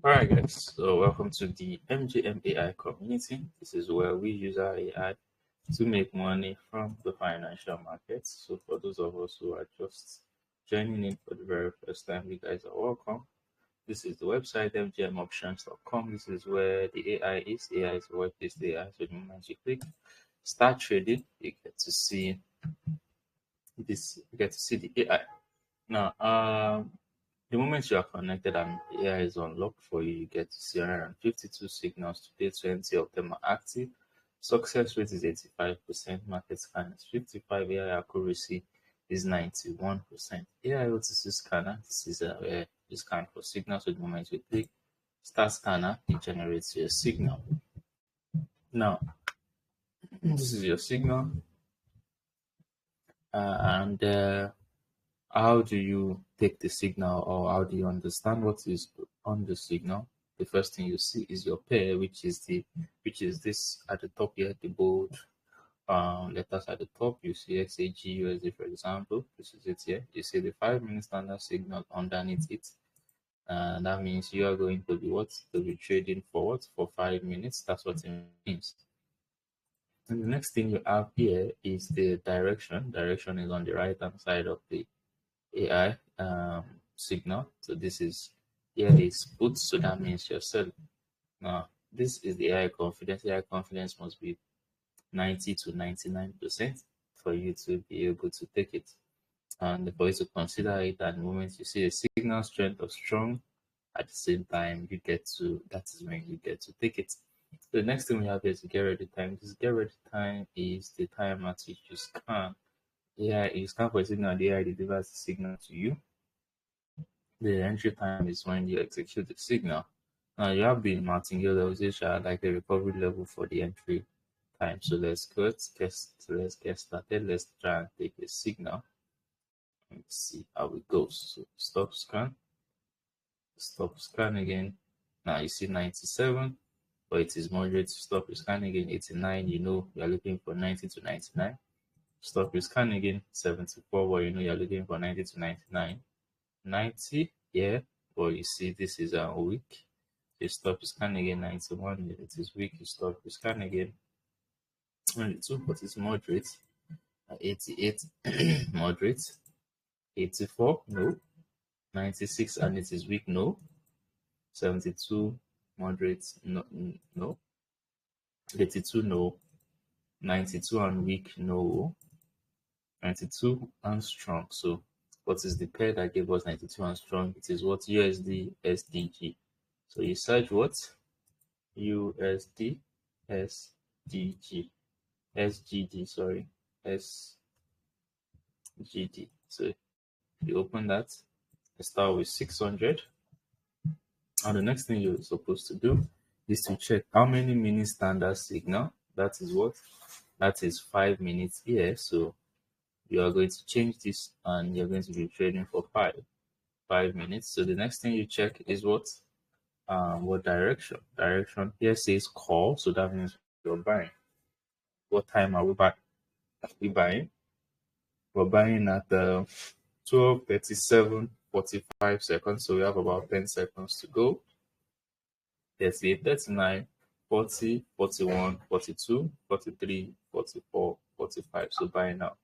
Alright, guys, so welcome to the MGM AI community. This is where we use our AI to make money from the financial markets. So, for those of us who are just joining in for the very first time, you guys are welcome. This is the website mgmoptions.com. This is where the AI is. AI is web based AI. So, the moment you click start trading, you get to see the AI. Now, the moment you are connected and the AI is unlocked for you, you get to see 152 signals. Today, 20 of them are active. Success rate is 85%. Market scan is 55. AI accuracy is 91%. AI OTC scanner, this is where you scan for signals. So the moment you click start scanner, it generates your signal. Now, this is your signal. And how do you take the signal, or how do you understand what is on the signal? The first thing you see is your pair, which is this at the top here, the bold letters at the top. You see XAG for example. This is it here. You see the 5 minute standard signal underneath it. That means you are going to be trading forward for 5 minutes. That's what it means. And the next thing you have here is the direction. Direction is on the right hand side of the AI signal. So this is here is put, so that means you're selling. Now this is the AI confidence. AI confidence must be 90 to 99% for you to be able to take it. And for you to consider it, at the moment you see a signal strength of strong, at the same time that is when you get to take it. So the next thing we have is get ready time. This get ready time is the time at which you scan. Yeah, you scan for a signal, the AI delivers the signal to you. The entry time is when you execute the signal. Now you have the martingale levels, like the recovery level for the entry time. So let's get started. Let's try and take a signal and see how it goes. So stop scan again. Now you see 97, but it is moderate. Stop scan again, 89. You know you're looking for 90 to 99. Stop scan again, 74, but you know you're looking for 90 to 99. 90, yeah, but you see this is a weak. You stop scan again, 91. It is weak. You stop scan again, 22, but it's moderate. 88, moderate. 84, no. 96, and it is weak, no. 72, moderate, no, no. 82, no. 92 and weak, no. 92 and strong. So what is the pair that gave us 92 and strong? It is what? USD SDG. So you search what? USD SDG. SGD, sorry. SGD. So you open that, start with 600. And the next thing you're supposed to do is to check how many minutes standard signal. That is what? That is 5 minutes here. So you are going to change this and you're going to be trading for 5 minutes. So the next thing you check is what direction? Direction here says call, so that means you're buying. What time are we buying? We buying? We're buying at 12:37:45 so we have about 10 seconds to go. 38, 39, 40, 41, 42, 43, 44, 45. So buying now.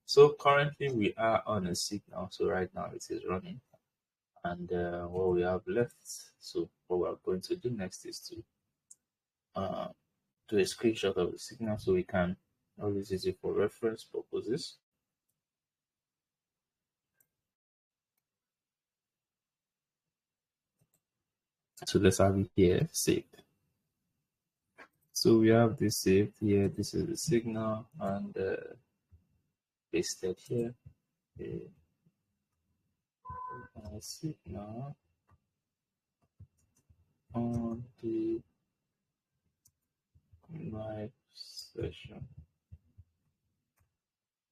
So currently we are on a signal. So right now it is running. And what we have left. So what we are going to do next is to do a screenshot of the signal so we can always use it for reference purposes. So let's have it here saved. So we have this saved here. This is the signal and pasted here. Signal on the live session.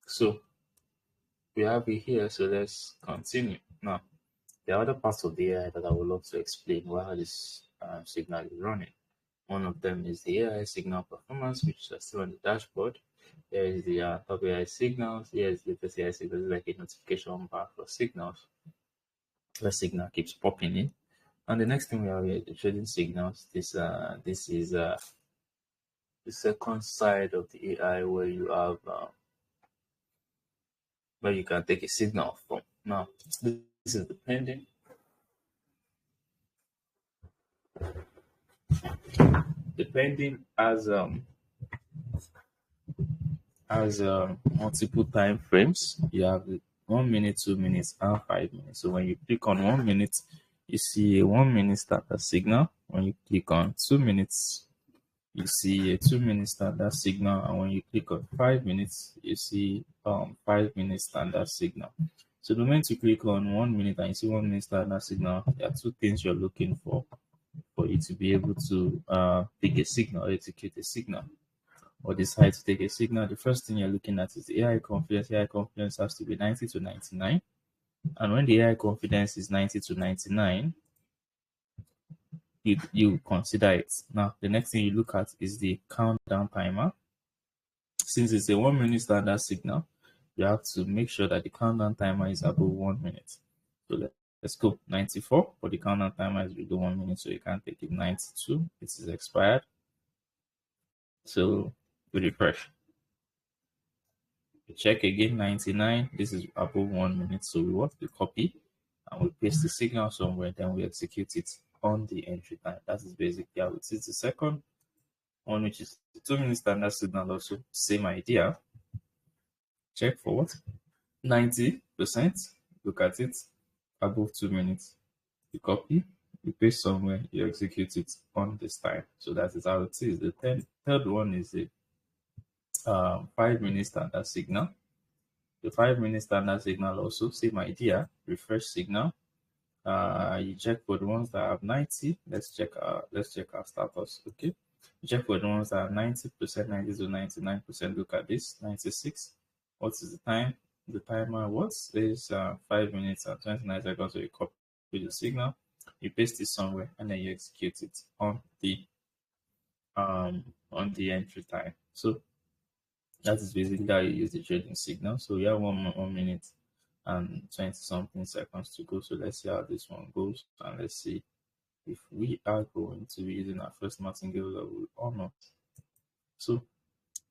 So we have it here. So let's continue. Now, there are other parts of the AI that I would love to explain while this signal is running. One of them is the AI signal performance, which is still on the dashboard. There is the top AI signals. Here is the latest AI signals, like a notification bar for signals. The signal keeps popping in. And the next thing we have here, the trading signals. This is the second side of the AI where you have where you can take a signal from. Now, this is depending as multiple time frames. You have the 1 minute, 2 minutes, and 5 minutes. So when you click on 1 minute, you see a 1 minute standard signal. When you click on 2 minutes, you see a 2 minute standard signal, and when you click on 5 minutes, you see 5 minute standard signal. So the moment you click on 1 minute and you see 1 minute standard signal, there are two things you're looking for you to be able to take a signal or execute a signal or decide to take a signal. The first thing you're looking at is the AI confidence. AI confidence has to be 90 to 99. And when the AI confidence is 90 to 99, you consider it. Now, the next thing you look at is the countdown timer. Since it's a 1 minute standard signal, you have to make sure that the countdown timer is above 1 minute. So let's go 94, but the countdown timer is below 1 minute, so you can't take it. 92, it is expired. So we refresh. We check again 99, this is above 1 minute, so we want the copy and we paste the signal somewhere, then we execute it on the entry time. That is basically how it is. The second one, which is the 2 minute standard signal, also same idea. Check for what? 90%. Look at it above 2 minutes. You copy, you paste somewhere, you execute it on this time. So that is how it is. The third one is a 5 minute standard signal. The 5 minute standard signal also same idea. Refresh signal. You check for the ones that have 90. Let's check our status. Okay. You check for the ones that are 90%, 90 to 99%. Look at this 96. What is the time? The timer was is 5 minutes and 29 seconds. So you copy the signal, you paste it somewhere, and then you execute it on the entry time. So that is basically how you use the trading signal. So we have 1 minute and 20 something seconds to go. So let's see how this one goes, and let's see if we are going to be using our first martingale level or not. So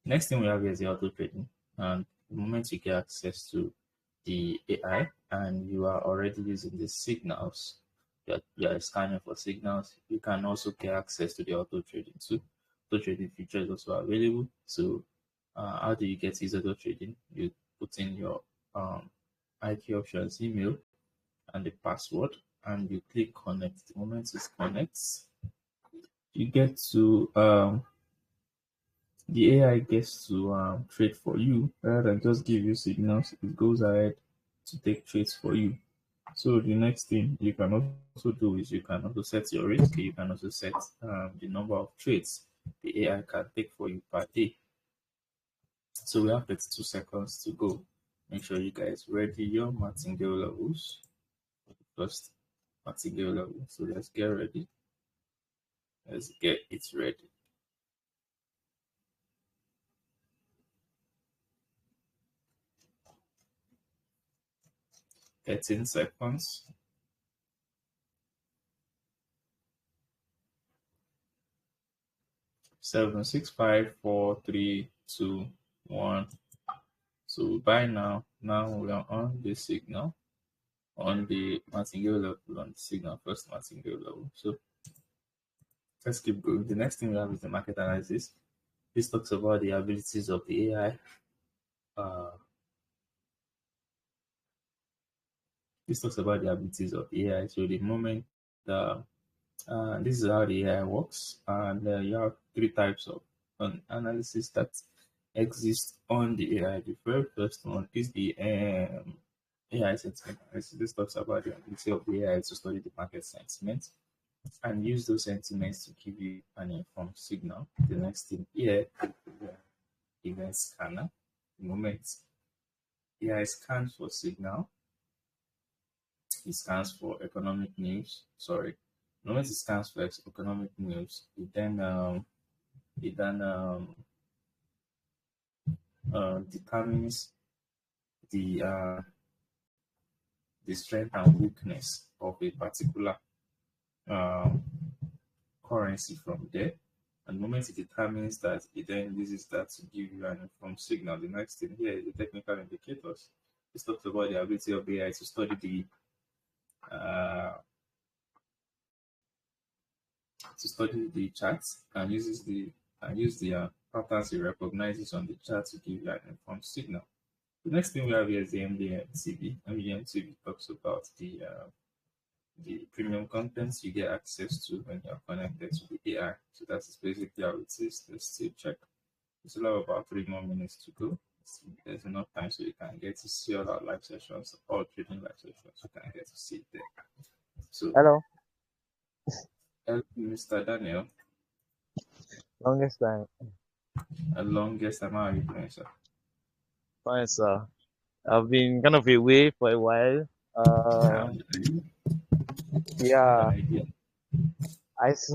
next thing we have here is the auto trading. And the moment you get access to the AI and you are already using the signals, you are scanning for signals, you can also get access to the auto trading too. Auto trading feature is also available. So how do you get to use auto trading? You put in your IT options email and the password, and you click connect. The moment it connects, you get to the AI gets to trade for you rather than just give you signals. It goes ahead to take trades for you. So the next thing you can also do is you can also set your risk. You can also set the number of trades the AI can take for you per day. So we have 32 seconds to go. Make sure you guys ready your martingale levels. First martingale level. So let's get ready. Let's get it ready. Thirteen seconds. 7, 6, 5, 4, 3, 2, 1. So we buy now. Now we are on the signal, on the martingale level, on the signal, first martingale level. So let's keep going. The next thing we have is the market analysis. This talks about the abilities of the AI. This talks about the abilities of the AI. So the moment this is how the AI works, and you have three types of analysis that exist on the AI. The very first one is the AI sentiment analysis. This talks about the ability of the AI to study the market sentiment and use those sentiments to give you an informed signal. The next thing here is the event scanner. The moment AI scans for signal, it scans for economic news. Sorry, the moment it scans for economic news, it then determines the strength and weakness of a particular um, currency from there. And the moment it determines that, it then uses that to give you an informed signal. The next thing here is the technical indicators. This talks about the ability of AI to study uh, the charts and use the patterns it recognizes on the chart to give you an informed signal. The next thing we have here is the MDM-TV. MDM-TV talks about the premium contents you get access to when you're connected to the AI. So that's basically how it is. Let's still check. We still have about 3 more minutes to go. There's enough time so you can get to see all our live sessions, all trading live sessions. You can get to see it there. So, Hello. Mr. Daniel, Longest time. longest time, how are you doing, sir? Fine, sir. I've been kind of away for a while. Um, Yeah, an idea. I, s-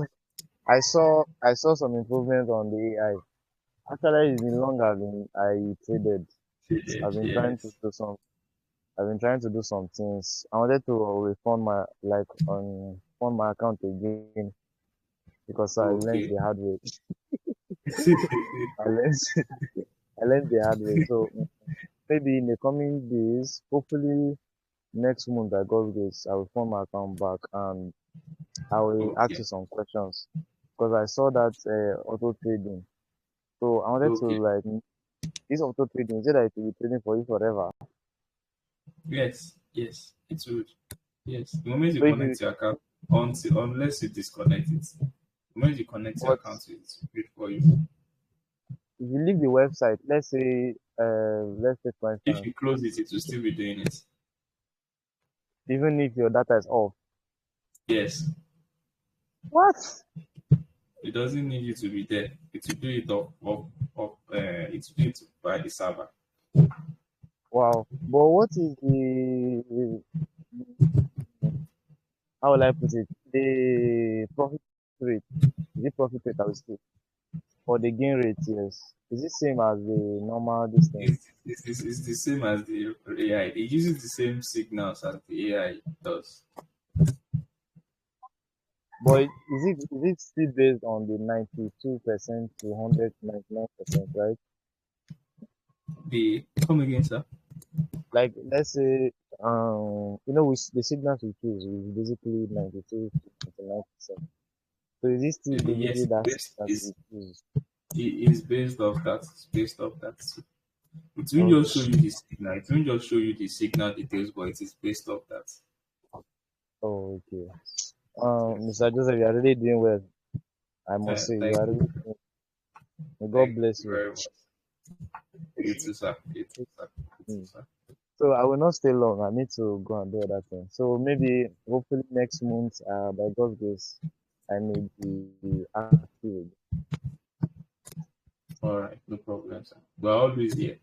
I saw some improvement on the AI. Actually, it's been long I traded. I've been trying to Yes. do some I've been trying to do some things. I wanted to refund my like on fund my account again because I learned Okay. the hard way. I learned I learned the hard way. So maybe in the coming days, hopefully next month by God's grace, I will fund my account back and I will ask Okay. you some questions because I saw that auto trading. So I wanted to Okay. like this auto trading. Is it that it will be trading for you forever? Yes. Yes. It's good. Yes. The moment you So if you connect your account, unless you disconnect it, the moment you connect your but account, it's good for you. if you leave the website, let's say for If instance, you close it, it will still be doing it. even if your data is off, Yes. what? It doesn't need you to be there. It will do it it will do it by the server. Wow. But what is the how will I put it? The profit rate. Is it profit rate I will say? Or the gain rate, yes. Is it same as the normal distance? It's the same as the AI. It uses the same signals as the AI does. But is it still based on the 92% to 199%, right? The come again, sir. Like let's say the signals we choose is basically 92 to 99%. So is it still basically Yes, that based signals is we choose? it is based off that. It's based off that. It won't just show Okay. you the signal. It won't just show you the signal details, but it is based off that. Oh, okay. Mr. Joseph, you are really doing well. I must say you Thank are you. really may God Thank bless you you. very much. You too, sir. You too, sir. You too, Mm. sir. So I will not stay long. I need to go and do other things. So maybe hopefully next month, by God's grace, I may be active. All right, no problem, sir. We're always here.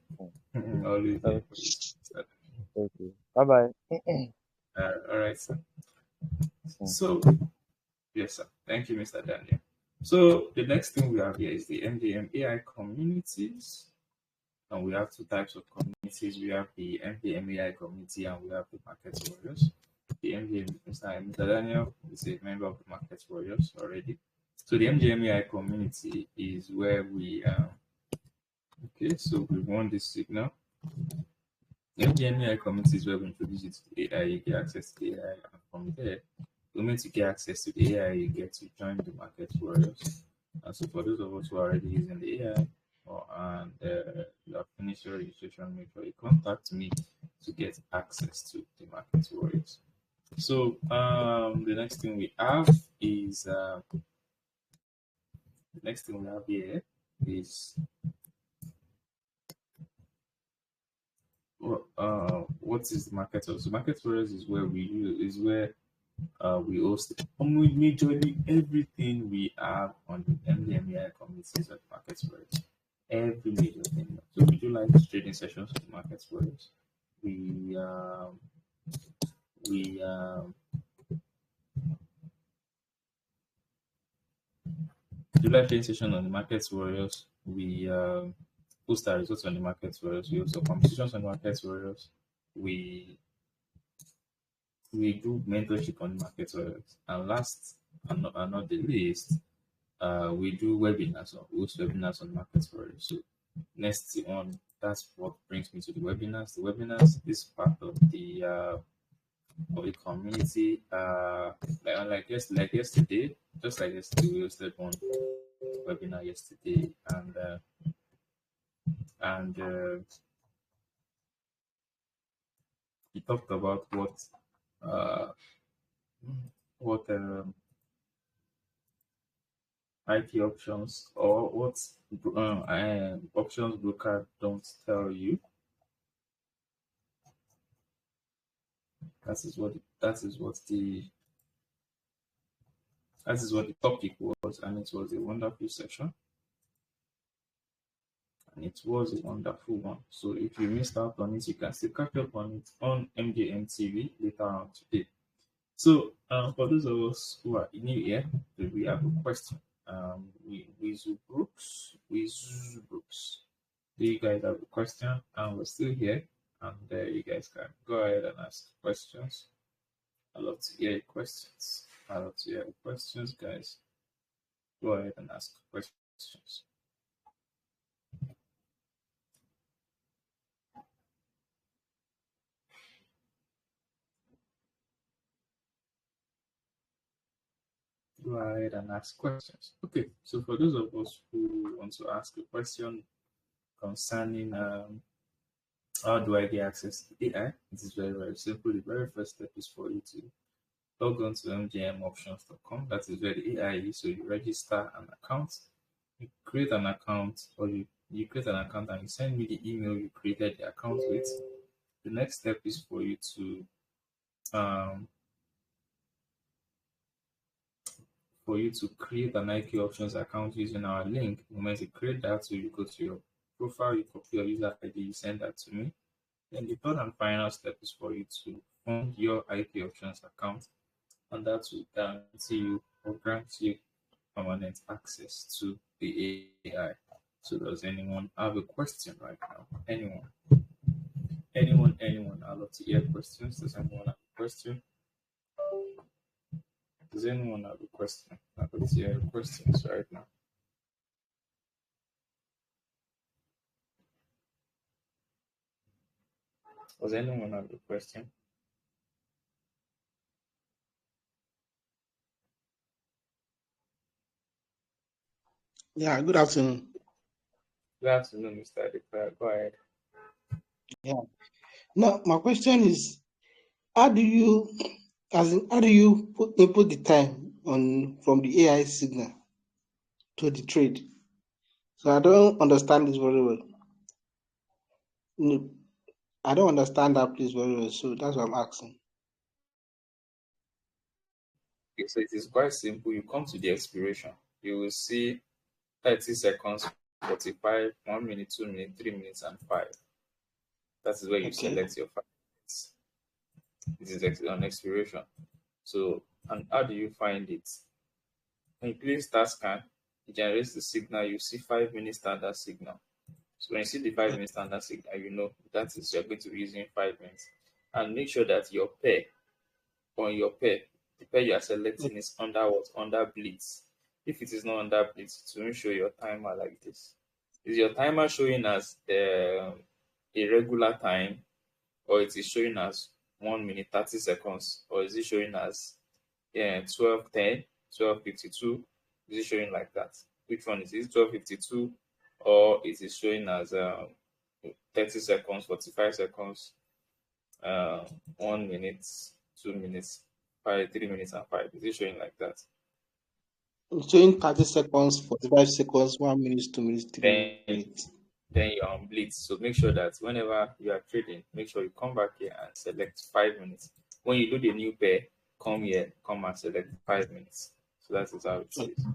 Mm. Always here for you. Okay. Sir. Okay. Bye bye. All right, sir. Mm. So, yes, sir. Thank you, Mr. Daniel. So, the next thing we have here is the MDM AI communities. And we have two types of communities. We have the MDM AI community and we have the Market Warriors. The MDM, Mr. Daniel is a member of the Market Warriors already. So, the MDM AI community is where okay, so we want this signal. The MDM AI community is where we introduce it to the AI, you get access to the AI, and from there, the moment you get access to the AI, you get to join the Market Warriors. And so, for those of us who are already using the AI, and you have finished your registration, make sure you contact me to get access to the Market Warriors. So, the next thing we have is the next thing we have here is what is the Market Warriors? So, Market Warriors is where we host majorly everything we have on the MDMI communities at Market Warriors. Every major thing. So we do like trading sessions with Market Warriors. We we do live trading session on the Market Warriors. We post our results on the Market Warriors. We also competitions on the Market Warriors. We we do mentorship on the Market Warriors. And last and not the least, we do webinars or host webinars on market forex. So next on, that's what brings me to the webinars. The webinars is part of the community. Like yesterday, just like yesterday, we hosted one webinar yesterday, and he talked about uh, what IT options or what options broker don't tell you. That is what the topic was, and it was a wonderful session, and it was a wonderful one. So if you missed out on it, you can still catch up on it on MJM TV later on today. So for those of us who are new here, we have a question. Wizu Brooks. Do you guys have a question? And we're still here, and you guys can go ahead and ask questions. I love to hear your questions. Guys. Go ahead and ask questions. Go ahead and ask questions. Okay, so for those of us who want to ask a question concerning how do I get access to AI, it is very, very simple. The very first step is for you to log on to mgmoptions.com. That is where the AI is. So you register an account, you create an account, or you create an account and you send me the email you created the account with. The next step is for you to create an IQ options account using our link. The moment you create that, so you go to your profile, you copy your user ID, you send that to me. Then the third and final step is for you to fund your IQ options account, and that will guarantee you or grant you permanent access to the AI. So does anyone have a question right now? Anyone? I'd love to hear questions. Does anyone have a question? Does anyone have a question? I'd love to hear questions right now. Does anyone have a question? Yeah, good afternoon. Good afternoon, Mr. Adepa. Go ahead. Yeah. Now, my question is, how do you input the time from the AI signal to the trade? So I don't understand this very well. No, I don't understand that place very well, so that's what I'm asking. Okay, so it is quite simple. You come to the expiration. You will see 30 seconds, 45, 1 minute, 2 minutes, 3 minutes, and 5. That is where you Okay. select your 5 minutes. This is on expiration. So, and how do you find it? When you click start scan, it generates the signal. You see 5 minutes standard signal. So when you see the 5 minute standard signal, you know that is you're going to be using 5 minutes. And make sure that your pair, the pair you are selecting is under what? Under blitz. If it is not under blitz, it won't show your timer like this. Is your timer showing as a regular time, or it is showing as 1 minute 30 seconds, or is it showing as 12:10, 12:52? Is it showing like that? Which one is it? 12:52, or is it showing as 30 seconds, 45 seconds, 1 minute, 2 minutes, 5, 3 minutes, and 5? Is it showing like that? It's showing 30 seconds, 45 seconds, 1 minute, 2 minutes, 3 minutes. Then you're on blitz. So make sure that whenever you are trading, make sure you come back here and select 5 minutes. When you do the new pair, come here, come and select 5 minutes. So that is how it is.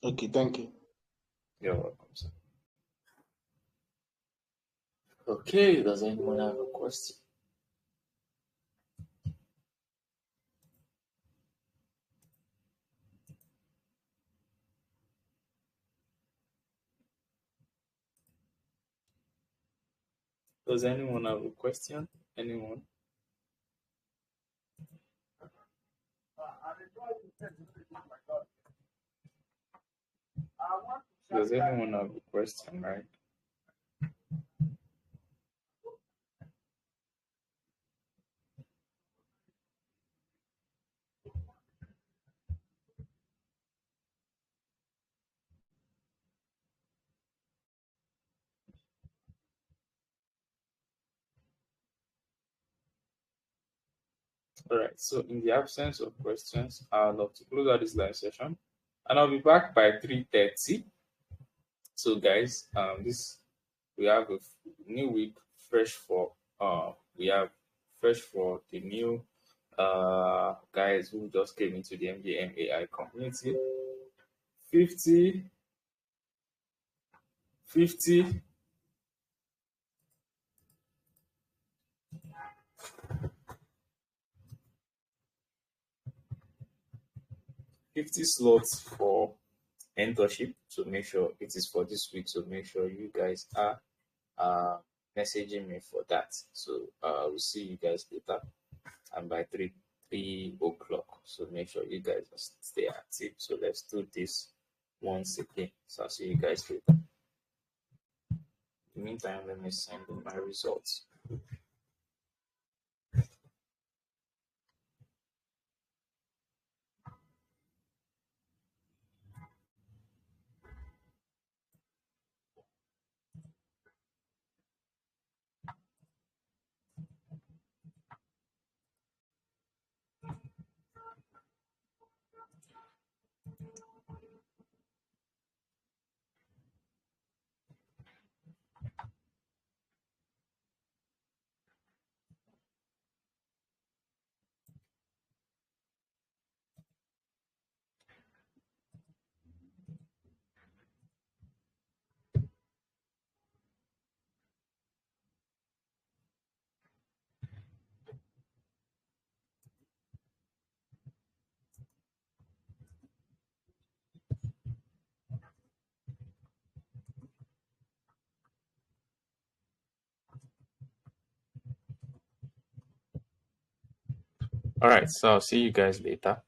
Okay, thank you. You're welcome, sir. Okay, does anyone have a question? Does anyone have a question? Anyone? Does anyone have a question, right? All right. So, in the absence of questions, I'd love to close out this live session, and I'll be back by 3:30. So, guys, this we have a new week fresh for we have fresh for the new guys who just came into the MJM AI community. 50 50 50 slots for mentorship. So make sure it is for this week. So make sure you guys are messaging me for that. So we'll see you guys later, and by 3 o'clock. So make sure you guys stay active. So let's do this once again. So I'll see you guys later. In the meantime, let me send in my results. All right, so I'll see you guys later.